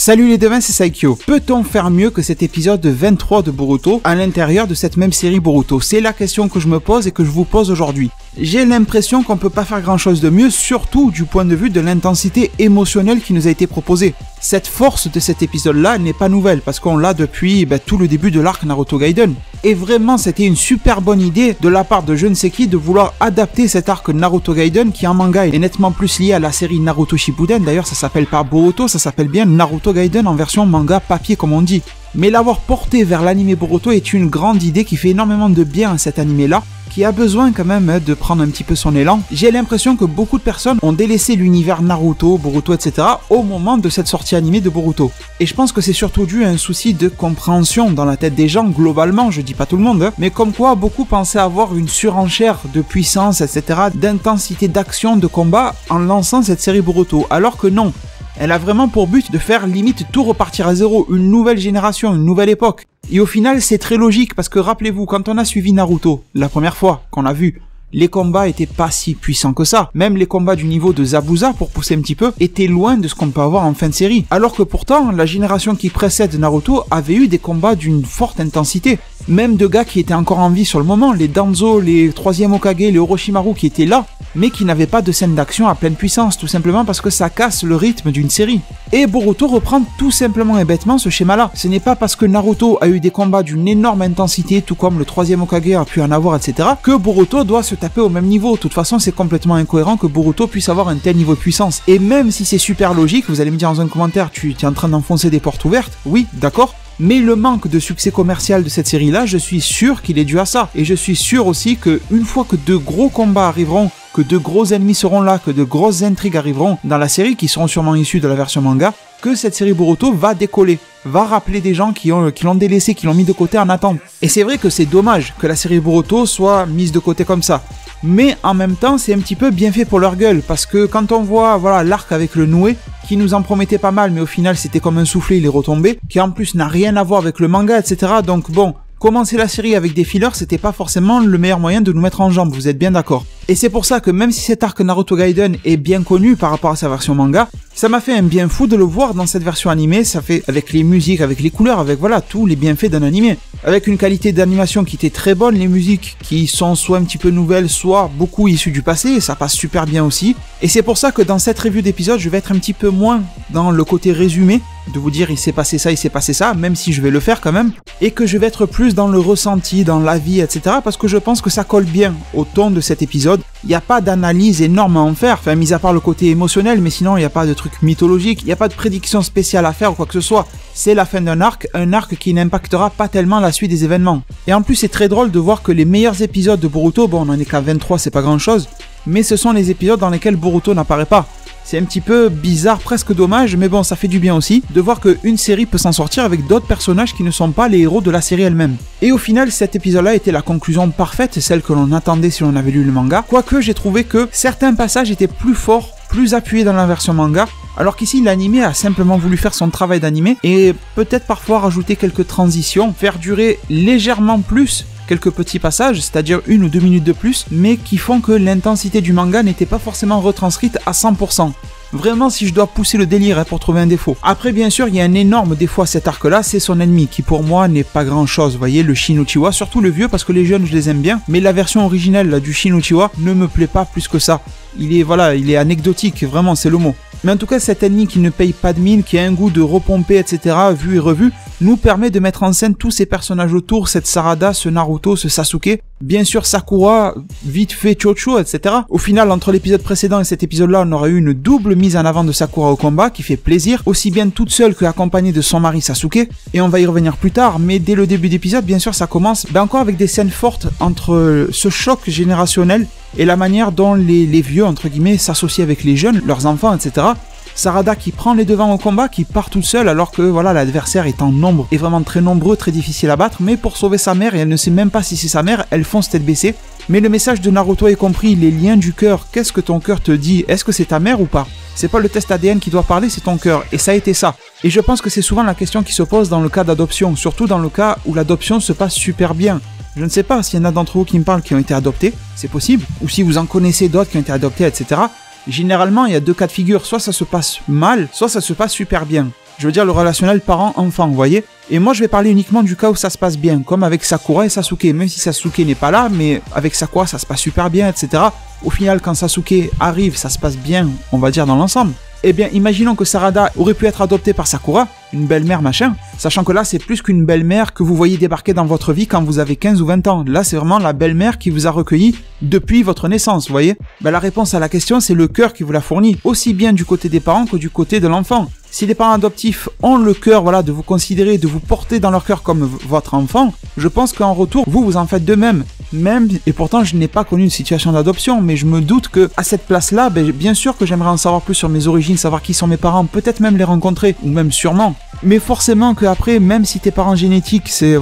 Salut les devins, c'est Saikyo. Peut-on faire mieux que cet épisode 23 de Boruto à l'intérieur de cette même série Boruto? C'est la question que je me pose et que je vous pose aujourd'hui. J'ai l'impression qu'on peut pas faire grand chose de mieux, surtout du point de vue de l'intensité émotionnelle qui nous a été proposée. Cette force de cet épisode-là n'est pas nouvelle, parce qu'on l'a depuis tout le début de l'arc Naruto Gaiden. Et vraiment, c'était une super bonne idée de la part de je ne sais qui de vouloir adapter cet arc Naruto Gaiden qui en manga est nettement plus lié à la série Naruto Shippuden. D'ailleurs, ça s'appelle pas Boruto, ça s'appelle bien Naruto Gaiden en version manga papier comme on dit. Mais l'avoir porté vers l'anime Boruto est une grande idée qui fait énormément de bien à cet anime-là, qui a besoin quand même de prendre un petit peu son élan. J'ai l'impression que beaucoup de personnes ont délaissé l'univers Naruto, Boruto, etc. au moment de cette sortie animée de Boruto. Et je pense que c'est surtout dû à un souci de compréhension dans la tête des gens, globalement, je dis pas tout le monde, mais comme quoi beaucoup pensaient avoir une surenchère de puissance, etc., d'intensité d'action, de combat, en lançant cette série Boruto, alors que non. Elle a vraiment pour but de faire limite tout repartir à zéro, une nouvelle génération, une nouvelle époque. Et au final, c'est très logique parce que rappelez-vous, quand on a suivi Naruto, la première fois qu'on l'a vu, les combats étaient pas si puissants que ça. Même les combats du niveau de Zabuza, pour pousser un petit peu, étaient loin de ce qu'on peut avoir en fin de série. Alors que pourtant, la génération qui précède Naruto avait eu des combats d'une forte intensité. Même de gars qui étaient encore en vie sur le moment, les Danzo, les 3e Hokage, les Orochimaru qui étaient là, mais qui n'avaient pas de scène d'action à pleine puissance, tout simplement parce que ça casse le rythme d'une série. Et Boruto reprend tout simplement et bêtement ce schéma-là. Ce n'est pas parce que Naruto a eu des combats d'une énorme intensité, tout comme le 3e Hokage a pu en avoir, etc., que Boruto doit se taper au même niveau. De toute façon, c'est complètement incohérent que Boruto puisse avoir un tel niveau de puissance. Et même si c'est super logique, vous allez me dire dans un commentaire, tu es en train d'enfoncer des portes ouvertes, oui, d'accord. Mais le manque de succès commercial de cette série-là, je suis sûr qu'il est dû à ça. Et je suis sûr aussi que une fois que de gros combats arriveront, que de gros ennemis seront là, que de grosses intrigues arriveront dans la série, qui seront sûrement issues de la version manga, que cette série Boruto va décoller, va rappeler des gens qui l'ont délaissé, qui l'ont mis de côté en attente. Et c'est vrai que c'est dommage que la série Boruto soit mise de côté comme ça. Mais en même temps, c'est un petit peu bien fait pour leur gueule, parce que quand on voit l'arc avec le noué, qui nous en promettait pas mal, mais au final c'était comme un soufflet, il est retombé, qui en plus n'a rien à voir avec le manga, etc. Donc bon, commencer la série avec des fillers, c'était pas forcément le meilleur moyen de nous mettre en jambe, vous êtes bien d'accord. Et c'est pour ça que même si cet arc Naruto Gaiden est bien connu par rapport à sa version manga, ça m'a fait un bien fou de le voir dans cette version animée, ça fait avec les musiques, avec les couleurs, avec tous les bienfaits d'un animé. Avec une qualité d'animation qui était très bonne, les musiques qui sont soit un petit peu nouvelles, soit beaucoup issues du passé, et ça passe super bien aussi. Et c'est pour ça que dans cette review d'épisode, je vais être un petit peu moins dans le côté résumé, de vous dire il s'est passé ça, même si je vais le faire quand même, et que je vais être plus dans le ressenti, dans la vie, etc. parce que je pense que ça colle bien au ton de cet épisode. Il n'y a pas d'analyse énorme à en faire, enfin mis à part le côté émotionnel, mais sinon il n'y a pas de truc mythologique, il n'y a pas de prédiction spéciale à faire ou quoi que ce soit. C'est la fin d'un arc, un arc qui n'impactera pas tellement la suite des événements. Et en plus c'est très drôle de voir que les meilleurs épisodes de Boruto, bon on en est qu'à 23, c'est pas grand chose, mais ce sont les épisodes dans lesquels Boruto n'apparaît pas. C'est un petit peu bizarre, presque dommage, mais bon, ça fait du bien aussi de voir qu'une série peut s'en sortir avec d'autres personnages qui ne sont pas les héros de la série elle-même. Et au final, cet épisode-là était la conclusion parfaite, celle que l'on attendait si l'on avait lu le manga, quoique j'ai trouvé que certains passages étaient plus forts, plus appuyés dans la version manga, alors qu'ici l'animé a simplement voulu faire son travail d'animé et peut-être parfois rajouter quelques transitions, faire durer légèrement plus quelques petits passages, c'est-à-dire 1 ou 2 minutes de plus, mais qui font que l'intensité du manga n'était pas forcément retranscrite à 100%. Vraiment, si je dois pousser le délire pour trouver un défaut. Après, bien sûr, il y a un énorme défaut à cet arc-là, c'est son ennemi, qui pour moi n'est pas grand-chose. Vous voyez, le Shin Uchiwa, surtout le vieux, parce que les jeunes, je les aime bien, mais la version originelle du Shin Uchiwa ne me plaît pas plus que ça. Il est anecdotique, vraiment, c'est le mot. Mais en tout cas, cet ennemi qui ne paye pas de mine, qui a un goût de repomper, etc., vu et revu, nous permet de mettre en scène tous ces personnages autour, cette Sarada, ce Naruto, ce Sasuke, bien sûr Sakura, vite fait Chocho, etc. Au final, entre l'épisode précédent et cet épisode-là, on aura eu une double mise en avant de Sakura au combat qui fait plaisir, aussi bien toute seule que accompagnée de son mari Sasuke, et on va y revenir plus tard, mais dès le début d'épisode, bien sûr, ça commence encore avec des scènes fortes entre ce choc générationnel et la manière dont les vieux, entre guillemets, s'associent avec les jeunes, leurs enfants, etc. Sarada qui prend les devants au combat, qui part toute seule alors que l'adversaire est en nombre, est vraiment très nombreux, très difficile à battre, mais pour sauver sa mère, et elle ne sait même pas si c'est sa mère, elle fonce tête baissée. Mais le message de Naruto est compris, les liens du cœur, qu'est-ce que ton cœur te dit? Est-ce que c'est ta mère ou pas? C'est pas le test ADN qui doit parler, c'est ton cœur, et ça a été ça. Et je pense que c'est souvent la question qui se pose dans le cas d'adoption, surtout dans le cas où l'adoption se passe super bien. Je ne sais pas s'il y en a d'entre vous qui me parlent qui ont été adoptés, c'est possible, ou si vous en connaissez d'autres qui ont été adoptés, etc. Généralement, il y a deux cas de figure, soit ça se passe mal, soit ça se passe super bien. Je veux dire le relationnel parent-enfant, vous voyez. Et moi je vais parler uniquement du cas où ça se passe bien, comme avec Sakura et Sasuke, même si Sasuke n'est pas là, mais avec Sakura ça se passe super bien, etc. Au final quand Sasuke arrive, ça se passe bien, on va dire dans l'ensemble. Eh bien, imaginons que Sarada aurait pu être adoptée par Sakura, une belle-mère machin, sachant que là, c'est plus qu'une belle-mère que vous voyez débarquer dans votre vie quand vous avez 15 ou 20 ans. Là, c'est vraiment la belle-mère qui vous a recueilli depuis votre naissance, vous voyez. Ben, la réponse à la question, c'est le cœur qui vous la fournit, aussi bien du côté des parents que du côté de l'enfant. Si les parents adoptifs ont le cœur, voilà, de vous considérer, de vous porter dans leur cœur comme votre enfant, je pense qu'en retour, vous en faites de même. Et pourtant je n'ai pas connu une situation d'adoption, mais je me doute que à cette place-là, bien sûr que j'aimerais en savoir plus sur mes origines, savoir qui sont mes parents, peut-être même les rencontrer, ou même sûrement. Mais forcément qu'après, même si tes parents génétiques, c'est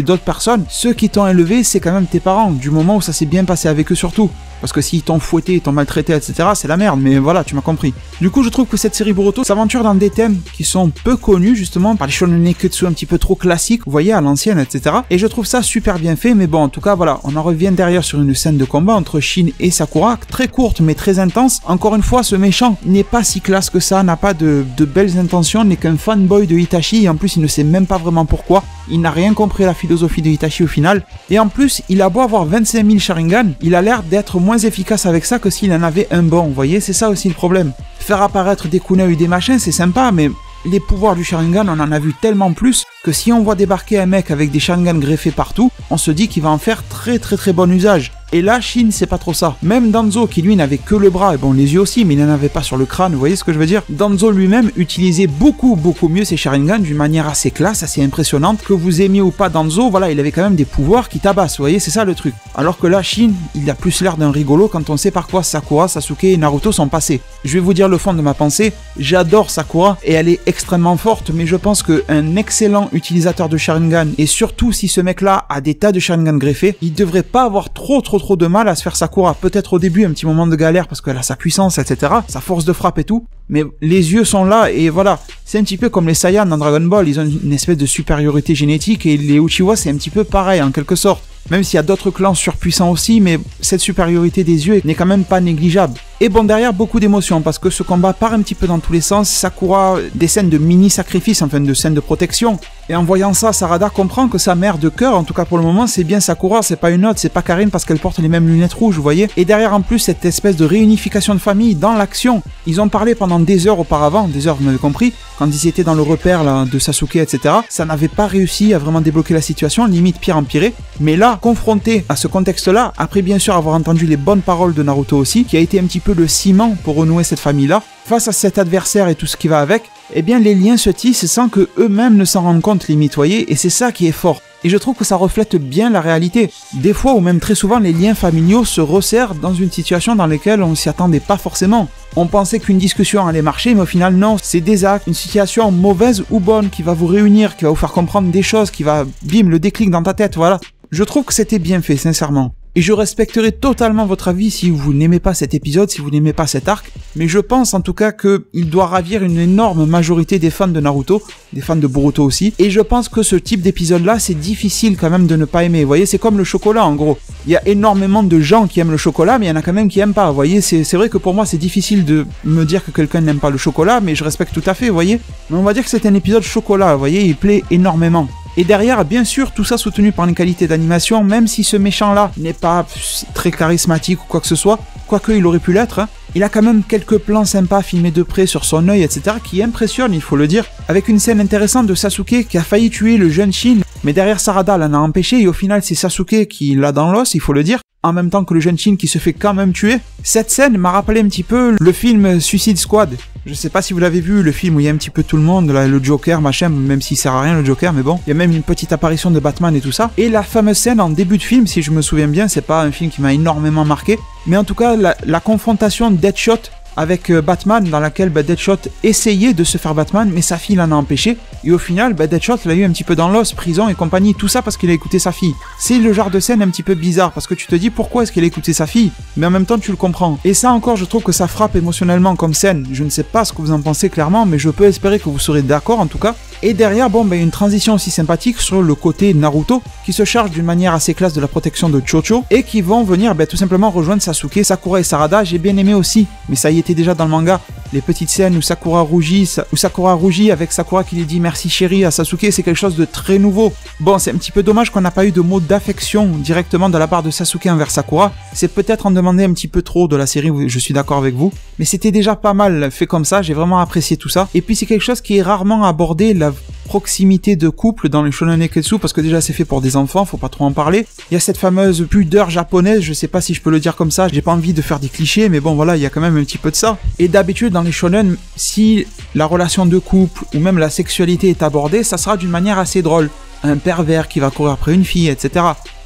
d'autres personnes, ceux qui t'ont élevé, c'est quand même tes parents, du moment où ça s'est bien passé avec eux surtout. Parce que s'ils t'ont fouetté, t'ont maltraité, etc., c'est la merde, mais voilà, tu m'as compris. Du coup, je trouve que cette série Boruto s'aventure dans des thèmes qui sont peu connus, justement, par les shonen neketsu un petit peu trop classiques, vous voyez, à l'ancienne, etc. Et je trouve ça super bien fait, mais bon, en tout cas, voilà, on en revient derrière sur une scène de combat entre Shin et Sakura, très courte, mais très intense. Encore une fois, ce méchant n'est pas si classe que ça, n'a pas de belles intentions, n'est qu'un fanboy de Itachi, et en plus, il ne sait même pas vraiment pourquoi. Il n'a rien compris à la philosophie de Itachi au final. Et en plus, il a beau avoir 25 000 Sharingan, il a l'air d'être moins efficace avec ça que s'il en avait un bon. Vous voyez, c'est ça aussi le problème. Faire apparaître des kunai ou des machins, c'est sympa, mais les pouvoirs du Sharingan, on en a vu tellement plus que si on voit débarquer un mec avec des Sharingan greffés partout, on se dit qu'il va en faire très bon usage. Et là, Shin, c'est pas trop ça. Même Danzo, qui lui n'avait que le bras, et bon les yeux aussi, mais il n'en avait pas sur le crâne, vous voyez ce que je veux dire? Danzo lui-même utilisait beaucoup mieux ses Sharingan d'une manière assez classe, assez impressionnante. Que vous aimiez ou pas Danzo, voilà, il avait quand même des pouvoirs qui tabassent, vous voyez, c'est ça le truc. Alors que là, Shin, il a plus l'air d'un rigolo quand on sait par quoi Sakura, Sasuke et Naruto sont passés. Je vais vous dire le fond de ma pensée, j'adore Sakura, et elle est extrêmement forte, mais je pense qu'un excellent utilisateur de Sharingan, et surtout si ce mec-là a des tas de Sharingan greffés, il devrait pas avoir trop de mal à se faire Sakura. Peut-être au début un petit moment de galère parce qu'elle a sa puissance, etc., sa force de frappe et tout, mais les yeux sont là et voilà. C'est un petit peu comme les Saiyans dans Dragon Ball, ils ont une espèce de supériorité génétique et les Uchiwa c'est un petit peu pareil en quelque sorte. Même s'il y a d'autres clans surpuissants aussi, mais cette supériorité des yeux n'est quand même pas négligeable. Et bon, derrière, beaucoup d'émotions, parce que ce combat part un petit peu dans tous les sens. Sakura, des scènes de mini-sacrifice, enfin de scènes de protection. Et en voyant ça, Sarada comprend que sa mère de cœur, en tout cas pour le moment, c'est bien Sakura, c'est pas une autre, c'est pas Karine parce qu'elle porte les mêmes lunettes rouges, vous voyez. Et derrière, en plus, cette espèce de réunification de famille dans l'action. Ils ont parlé pendant des heures auparavant, des heures, vous m'avez compris, quand ils étaient dans le repère là, de Sasuke, etc. Ça n'avait pas réussi à vraiment débloquer la situation, limite pire empiré. Mais là, confronté à ce contexte-là, après bien sûr avoir entendu les bonnes paroles de Naruto aussi, qui a été un petit peu le ciment pour renouer cette famille-là, face à cet adversaire et tout ce qui va avec, eh bien les liens se tissent sans que eux-mêmes ne s'en rendent compte limite, voyez, et c'est ça qui est fort. Et je trouve que ça reflète bien la réalité. Des fois, ou même très souvent, les liens familiaux se resserrent dans une situation dans laquelle on s'y attendait pas forcément. On pensait qu'une discussion allait marcher, mais au final non, c'est des actes, une situation mauvaise ou bonne qui va vous réunir, qui va vous faire comprendre des choses, qui va, bim, le déclic dans ta tête, voilà. Je trouve que c'était bien fait, sincèrement. Et je respecterai totalement votre avis si vous n'aimez pas cet épisode, si vous n'aimez pas cet arc, mais je pense en tout cas qu'il doit ravir une énorme majorité des fans de Naruto, des fans de Boruto aussi, et je pense que ce type d'épisode-là, c'est difficile quand même de ne pas aimer, vous voyez, c'est comme le chocolat en gros. Il y a énormément de gens qui aiment le chocolat, mais il y en a quand même qui aiment pas, vous voyez, c'est vrai que pour moi c'est difficile de me dire que quelqu'un n'aime pas le chocolat, mais je respecte tout à fait, vous voyez. Mais on va dire que c'est un épisode chocolat, vous voyez, il plaît énormément. Et derrière, bien sûr, tout ça soutenu par une qualité d'animation, même si ce méchant-là n'est pas très charismatique ou quoi que ce soit, quoique il aurait pu l'être, hein, il a quand même quelques plans sympas filmés de près sur son œil, etc., qui impressionnent, il faut le dire, avec une scène intéressante de Sasuke qui a failli tuer le jeune Shin, mais derrière Sarada l'en a empêché, et au final c'est Sasuke qui l'a dans l'os, il faut le dire, en même temps que le jeune Shin qui se fait quand même tuer. Cette scène m'a rappelé un petit peu le film Suicide Squad. Je sais pas si vous l'avez vu, le film où il y a un petit peu tout le monde, là, le Joker, machin, même s'il sert à rien le Joker, mais bon. Il y a même une petite apparition de Batman et tout ça. Et la fameuse scène en début de film, si je me souviens bien, c'est pas un film qui m'a énormément marqué, mais en tout cas, la confrontation Deadshot avec Batman, dans laquelle Deadshot essayait de se faire Batman, mais sa fille l'en a empêché, et au final, Deadshot l'a eu un petit peu dans l'os, prison et compagnie, tout ça parce qu'il a écouté sa fille. C'est le genre de scène un petit peu bizarre, parce que tu te dis pourquoi est-ce qu'il a écouté sa fille, mais en même temps tu le comprends. Et ça encore, je trouve que ça frappe émotionnellement comme scène. Je ne sais pas ce que vous en pensez clairement, mais je peux espérer que vous serez d'accord en tout cas. Et derrière, bon, une transition aussi sympathique sur le côté Naruto, qui se charge d'une manière assez classe de la protection de Chocho, et qui vont venir tout simplement rejoindre Sasuke, Sakura et Sarada. J'ai bien aimé aussi, mais ça y était déjà dans le manga, les petites scènes où Sakura rougit avec Sakura qui lui dit merci chérie à Sasuke, c'est quelque chose de très nouveau. Bon, c'est un petit peu dommage qu'on n'a pas eu de mot d'affection directement de la part de Sasuke envers Sakura, c'est peut-être en demander un petit peu trop de la série, je suis d'accord avec vous, mais c'était déjà pas mal fait comme ça, j'ai vraiment apprécié tout ça. Et puis c'est quelque chose qui est rarement abordé, la proximité de couple dans les shonen neketsu, parce que déjà c'est fait pour des enfants, faut pas trop en parler. Il y a cette fameuse pudeur japonaise, je sais pas si je peux le dire comme ça, j'ai pas envie de faire des clichés, mais bon voilà, il y a quand même un petit peu de ça. Et d'habitude dans les shonen, si la relation de couple ou même la sexualité est abordée, ça sera d'une manière assez drôle. Un pervers qui va courir après une fille, etc.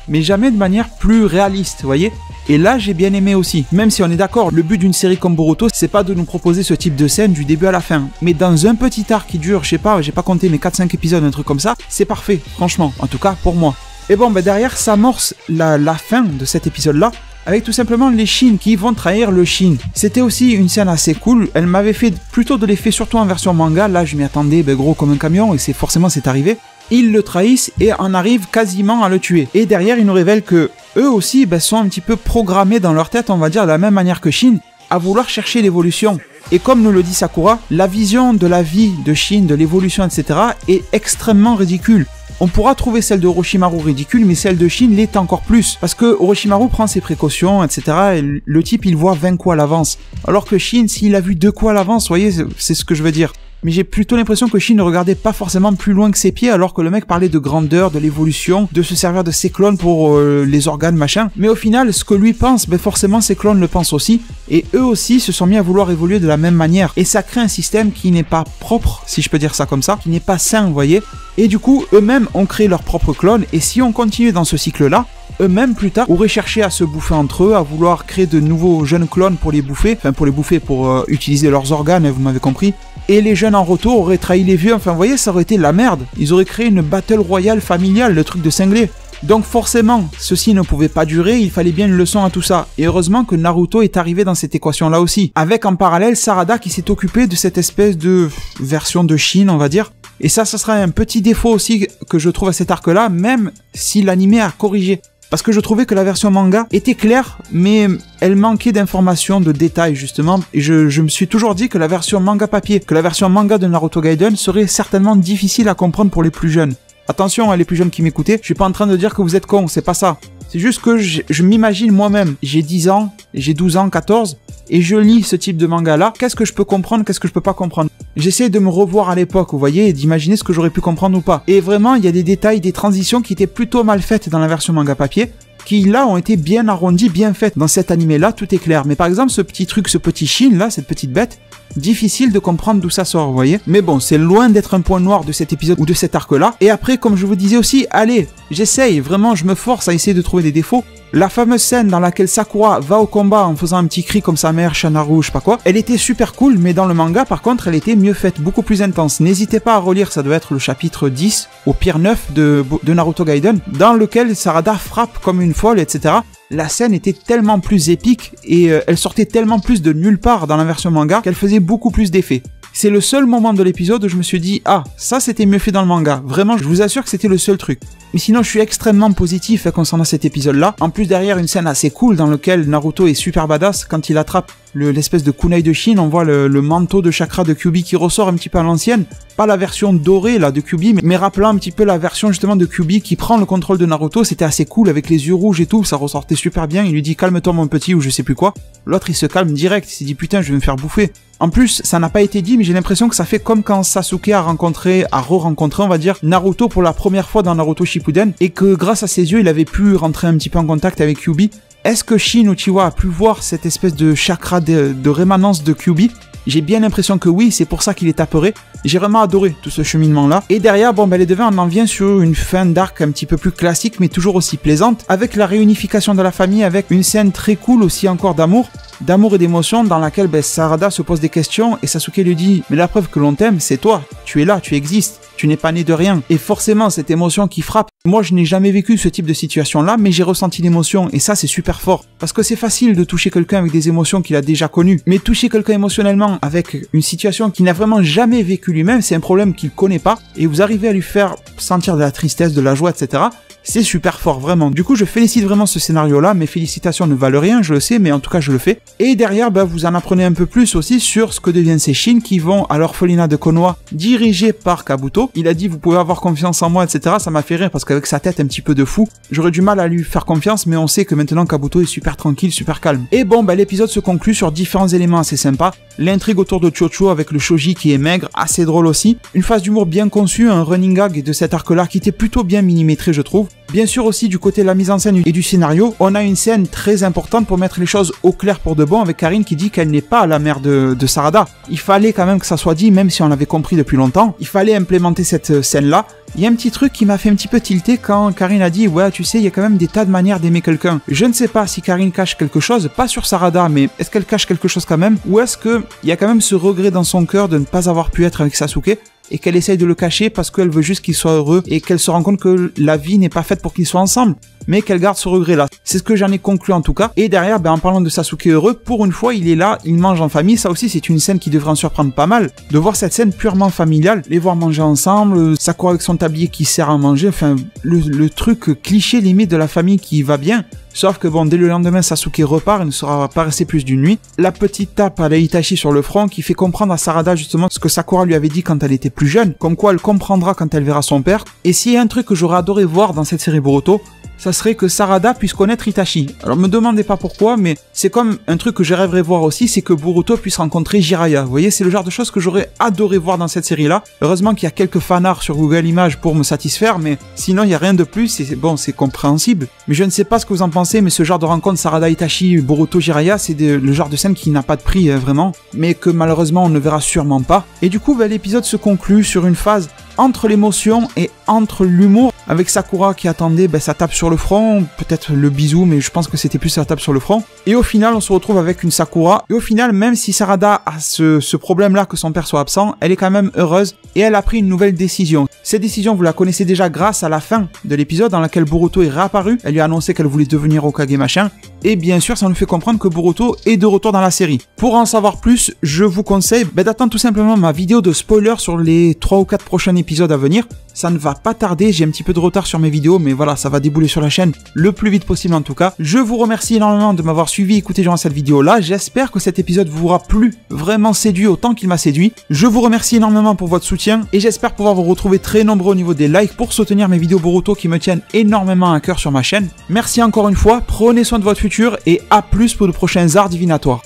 Mais jamais de manière plus réaliste, vous voyez. Et là, j'ai bien aimé aussi. Même si on est d'accord, le but d'une série comme Boruto, c'est pas de nous proposer ce type de scène du début à la fin. Mais dans un petit arc qui dure, je sais pas, j'ai pas compté, mais 4-5 épisodes, un truc comme ça, c'est parfait, franchement. En tout cas, pour moi. Et bon, derrière, s'amorce la fin de cet épisode-là, avec tout simplement les Shin qui vont trahir le Shin. C'était aussi une scène assez cool, elle m'avait fait plutôt de l'effet, surtout en version manga, là je m'y attendais gros comme un camion, et c'est arrivé. Ils le trahissent et en arrivent quasiment à le tuer. Et derrière, ils nous révèlent que eux aussi sont un petit peu programmés dans leur tête, on va dire de la même manière que Shin, à vouloir chercher l'évolution. Et comme nous le dit Sakura, la vision de la vie de Shin, de l'évolution, etc. est extrêmement ridicule. On pourra trouver celle de Orochimaru ridicule, mais celle de Shin l'est encore plus. Parce que Orochimaru prend ses précautions, etc. Et le type, il voit 20 coups à l'avance. Alors que Shin, s'il a vu 2 coups à l'avance, vous voyez, c'est ce que je veux dire. Mais j'ai plutôt l'impression que Shin ne regardait pas forcément plus loin que ses pieds, alors que le mec parlait de grandeur, de l'évolution, de se servir de ses clones pour les organes, machin. Mais au final, ce que lui pense, forcément ses clones le pensent aussi, et eux aussi se sont mis à vouloir évoluer de la même manière. Et ça crée un système qui n'est pas propre, si je peux dire ça comme ça, qui n'est pas sain, vous voyez. Et du coup, eux-mêmes ont créé leurs propres clones, et si on continue dans ce cycle-là, eux-mêmes plus tard auraient cherché à se bouffer entre eux, à vouloir créer de nouveaux jeunes clones pour les bouffer, pour utiliser leurs organes, vous m'avez compris. Et les jeunes en retour auraient trahi les vieux, enfin vous voyez, ça aurait été la merde. Ils auraient créé une battle royale familiale, le truc de cinglé. Donc forcément, ceci ne pouvait pas durer, il fallait bien une leçon à tout ça. Et heureusement que Naruto est arrivé dans cette équation-là aussi. Avec en parallèle Sarada qui s'est occupé de cette espèce de version de Shin, on va dire. Et ça sera un petit défaut aussi que je trouve à cet arc-là, même si l'anime a corrigé. Parce que je trouvais que la version manga était claire, mais elle manquait d'informations, de détails justement. Et je me suis toujours dit que la version manga papier, que la version manga de Naruto Gaiden serait certainement difficile à comprendre pour les plus jeunes. Attention, les plus jeunes qui m'écoutaient, je suis pas en train de dire que vous êtes cons, c'est pas ça. C'est juste que je m'imagine moi-même, j'ai 10 ans, j'ai 12 ans, 14, et je lis ce type de manga-là, qu'est-ce que je peux comprendre, qu'est-ce que je peux pas comprendre. J'essaie de me revoir à l'époque, vous voyez, et d'imaginer ce que j'aurais pu comprendre ou pas. Et vraiment, il y a des détails, des transitions qui étaient plutôt mal faites dans la version manga papier, qui là ont été bien arrondies, bien faites. Dans cet animé-là, tout est clair. Mais par exemple, ce petit truc, ce petit Shin là, cette petite bête, difficile de comprendre d'où ça sort, vous voyez. Mais bon, c'est loin d'être un point noir de cet épisode ou de cet arc-là. Et après, comme je vous disais aussi, allez, j'essaye, vraiment, je me force à essayer de trouver des défauts. La fameuse scène dans laquelle Sakura va au combat en faisant un petit cri comme sa mère, Shanaru, je sais pas quoi, elle était super cool, mais dans le manga, par contre, elle était mieux faite, beaucoup plus intense. N'hésitez pas à relire, ça doit être le chapitre 10, au pire 9 de Naruto Gaiden, dans lequel Sarada frappe comme une folle, etc. La scène était tellement plus épique et elle sortait tellement plus de nulle part dans la version manga qu'elle faisait beaucoup plus d'effet. C'est le seul moment de l'épisode où je me suis dit « Ah, ça c'était mieux fait dans le manga ». Vraiment, je vous assure que c'était le seul truc. Mais sinon, je suis extrêmement positif concernant cet épisode-là. En plus, derrière, une scène assez cool dans laquelle Naruto est super badass. Quand il attrape l'espèce de kunai de Shin, on voit le manteau de chakra de Kyuubi qui ressort un petit peu à l'ancienne. Pas la version dorée là de Kyuubi, mais rappelant un petit peu la version justement de Kyuubi qui prend le contrôle de Naruto. C'était assez cool avec les yeux rouges et tout, ça ressortait super bien. Il lui dit « Calme-toi mon petit » ou je sais plus quoi. L'autre, il se calme direct, il s'est dit « Putain, je vais me faire bouffer ». En plus, ça n'a pas été dit, mais j'ai l'impression que ça fait comme quand Sasuke a re-rencontré, on va dire, Naruto pour la première fois dans Naruto Shippuden, et que grâce à ses yeux, il avait pu rentrer un petit peu en contact avec Kyuubi. Est-ce que Shin Uchiwa a pu voir cette espèce de chakra de rémanence de Kyuubi? J'ai bien l'impression que oui, c'est pour ça qu'il est apeuré. J'ai vraiment adoré tout ce cheminement-là. Et derrière, les devins, on en vient sur une fin d'arc un petit peu plus classique, mais toujours aussi plaisante, avec la réunification de la famille, avec une scène très cool aussi encore d'amour. d'amour et d'émotion dans laquelle Sarada se pose des questions et Sasuke lui dit « Mais la preuve que l'on t'aime, c'est toi, tu es là, tu existes, tu n'es pas né de rien. » Et forcément, cette émotion qui frappe, moi je n'ai jamais vécu ce type de situation-là, mais j'ai ressenti l'émotion et ça c'est super fort. Parce que c'est facile de toucher quelqu'un avec des émotions qu'il a déjà connues, mais toucher quelqu'un émotionnellement avec une situation qu'il n'a vraiment jamais vécu lui-même, c'est un problème qu'il connaît pas, et vous arrivez à lui faire sentir de la tristesse, de la joie, etc. C'est super fort, vraiment. Du coup, je félicite vraiment ce scénario-là. Mes félicitations ne valent rien, je le sais, mais en tout cas, je le fais. Et derrière, vous en apprenez un peu plus aussi sur ce que deviennent ces Shin qui vont à l'orphelinat de Konoha, dirigé par Kabuto. Il a dit, vous pouvez avoir confiance en moi, etc. Ça m'a fait rire parce qu'avec sa tête un petit peu de fou, j'aurais du mal à lui faire confiance, mais on sait que maintenant, Kabuto est super tranquille, super calme. Et bon, l'épisode se conclut sur différents éléments assez sympas. L'intrigue autour de Chocho avec le shoji qui est maigre, assez drôle aussi. Une phase d'humour bien conçue, un running gag de cet arc-là qui était plutôt bien millimétré, je trouve. Bien sûr aussi du côté de la mise en scène et du scénario, on a une scène très importante pour mettre les choses au clair pour de bon avec Karine qui dit qu'elle n'est pas la mère de Sarada. Il fallait quand même que ça soit dit, même si on l'avait compris depuis longtemps. Il fallait implémenter cette scène-là. Il y a un petit truc qui m'a fait un petit peu tilter quand Karine a dit « Ouais, tu sais, il y a quand même des tas de manières d'aimer quelqu'un. » Je ne sais pas si Karine cache quelque chose, pas sur Sarada, mais est-ce qu'elle cache quelque chose quand même? Ou est-ce qu'il y a quand même ce regret dans son cœur de ne pas avoir pu être avec Sasuke et qu'elle essaye de le cacher parce qu'elle veut juste qu'il soit heureux et qu'elle se rend compte que la vie n'est pas faite pour qu'ils soient ensemble, mais qu'elle garde ce regret-là. C'est ce que j'en ai conclu en tout cas. Et derrière, en parlant de Sasuke heureux, pour une fois, il est là, il mange en famille. Ça aussi, c'est une scène qui devrait en surprendre pas mal. De voir cette scène purement familiale, les voir manger ensemble, Sakura avec son tablier qui sert à manger, enfin, le truc cliché limite de la famille qui va bien. Sauf que dès le lendemain, Sasuke repart et ne sera pas resté plus d'une nuit. La petite tape à la Itachi sur le front qui fait comprendre à Sarada justement ce que Sakura lui avait dit quand elle était plus jeune, comme quoi elle comprendra quand elle verra son père. Et s'il y a un truc que j'aurais adoré voir dans cette série Boruto, ça serait que Sarada puisse connaître Itachi. Alors me demandez pas pourquoi, mais c'est comme un truc que je rêverais voir aussi, c'est que Boruto puisse rencontrer Jiraiya. Vous voyez, c'est le genre de choses que j'aurais adoré voir dans cette série-là. Heureusement qu'il y a quelques fanarts sur Google Images pour me satisfaire, mais sinon il n'y a rien de plus, et c'est compréhensible. Mais je ne sais pas ce que vous en pensez, mais ce genre de rencontre Sarada-Itachi, Boruto-Jiraiya, c'est le genre de scène qui n'a pas de prix, vraiment, mais que malheureusement on ne verra sûrement pas. Et du coup, l'épisode se conclut sur une phase entre l'émotion et entre l'humour, avec Sakura qui attendait sa tape sur le front, peut-être le bisou, mais je pense que c'était plus sa tape sur le front. Et au final, on se retrouve avec une Sakura. Et au final, même si Sarada a ce problème-là que son père soit absent, elle est quand même heureuse et elle a pris une nouvelle décision. Cette décision, vous la connaissez déjà grâce à la fin de l'épisode dans laquelle Boruto est réapparu. Elle lui a annoncé qu'elle voulait devenir Hokage machin. Et bien sûr, ça nous fait comprendre que Boruto est de retour dans la série. Pour en savoir plus, je vous conseille d'attendre tout simplement ma vidéo de spoiler sur les 3 ou 4 prochains épisodes à venir. Ça ne va pas tarder, j'ai un petit peu de retard sur mes vidéos, mais voilà, ça va débouler sur la chaîne le plus vite possible en tout cas. Je vous remercie énormément de m'avoir suivi et écouté durant cette vidéo-là. J'espère que cet épisode vous aura plu, vraiment séduit autant qu'il m'a séduit. Je vous remercie énormément pour votre soutien et j'espère pouvoir vous retrouver très nombreux au niveau des likes pour soutenir mes vidéos Boruto qui me tiennent énormément à cœur sur ma chaîne. Merci encore une fois, prenez soin de votre futur et à plus pour de prochains arts divinatoires.